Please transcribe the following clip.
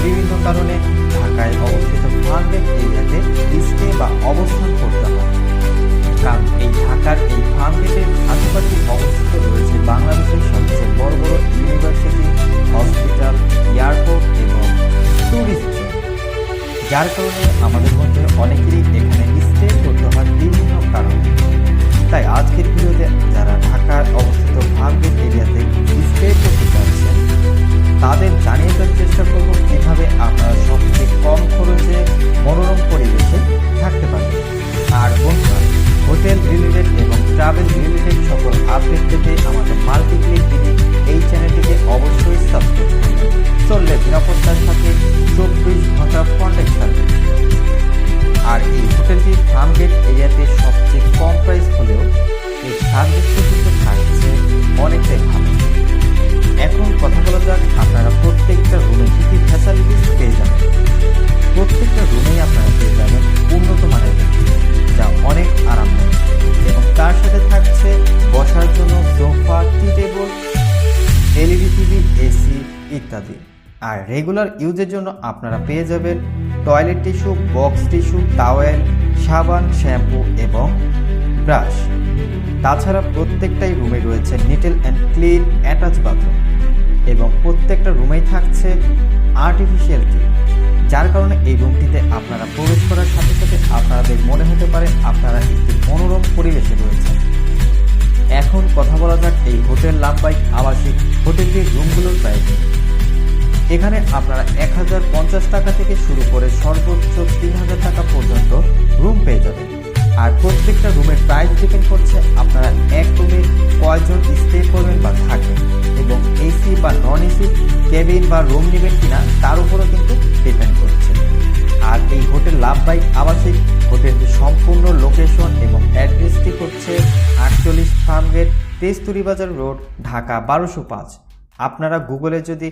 বিভিন্ন কারণে ঢাকায় অবস্থিত ফার্মগেট এরিয়াতে স্টে বা অবস্থান করতে হয়। কারণ এই ঢাকার এই ফার্মগেটের আশেপাশে অবস্থিত রয়েছে বাংলাদেশের সবচেয়ে বড় বড় ইউনিভার্সিটি, হসপিটাল, এয়ারপোর্ট এবং ট্যুরিস্ট ট্রেন, যার কারণে আমাদের মধ্যে অনেকেরই এখানে স্টে করতে হয় বিভিন্ন কারণে। তাই আজকের ভিডিওতে যারা ঢাকার অবস্থিত ফার্মগেট এরিয়াতে স্টে করতে চাচ্ছেন তাদের জানিয়ে দেওয়ার চেষ্টা করব কীভাবে আপনারা সবচেয়ে কম খরচে মনোরম পরিবেশে থাকতে পারবেন। আর বন্ধুরা, হোটেল রিলেটেড এবং ট্রাভেল রিলেটেড সকল আপডেট পেতে আমাদের মাল্টিক্লিক টিভি এই চ্যানেলটিকে অবশ্যই সাবস্ক্রাইব করবেন। চললে নিরাপত্তার সাথে 24 ঘন্টা কন্ট্যাক্ট থাকবে। আর এই হোটেলটি ফার্মগেট এরিয়াতে সবচেয়ে কম প্রাইস হলেও এই সার্ভিসটি কিন্তু থাকছে অনেকটাই ভালো। এখন কথা বলা যাক আপনারা প্রত্যেকটা রুমে কী কী ফ্যাসিলিটিস পেয়ে যাবেন। প্রত্যেকটা রুমেই আপনারা পেয়ে যাবেন উন্নত মানের যা অনেক আরামদায়ক এবং তার সাথে থাকছে বসার জন্য সোফা, টি টেবল, এলইডি টিভি, এসি ইত্যাদি। আর রেগুলার ইউজের জন্য আপনারা পেয়ে যাবেন toilet tissue, box tissue, towel, সাবান, শ্যাম্পু এবং ব্রাশ। তাছাড়া প্রত্যেকটাই রুমে রয়েছে নিটেল অ্যান্ড ক্লিন অ্যাটাচ বাথরুম এবং প্রত্যেকটা রুমেই থাকছে আর্টিফিশিয়াল টি, যার কারণে এই রুমটিতে আপনারা প্রবেশ করার সাথে সাথে আপনাদের মনে হতে পারে আপনারা একটি মনোরম পরিবেশে রয়েছেন। এখন কথা বলা যাক এই হোটেল লাভবাইক আবাসিক হোটেলটির রুমগুলোর প্রাইসে। এখানে আপনারা 1050 টাকা থেকে শুরু করে সর্বোচ্চ 3000 টাকা পর্যন্ত রুম পেয়ে যাবেন। আর প্রত্যেকটা রুমের প্রাইস ডিপেন্ড করছে আপনারা এক রুমে কয়জন স্টে করবেন বা থাকবেন এবং এসি বা নন এসি কেবিন বা রুম নেবেন কিনা তার উপরও কিন্তু ডিপেন্ড করছে। আর এই হোটেল লাভবাইক আবাসিক হোটেলটির সম্পূর্ণ লোকেশন এবং অ্যাড্রেসটি হচ্ছে 48 ফার্মগেট, তেজতুরি বাজার রোড, ঢাকা 1205। আপনারা গুগলে যদি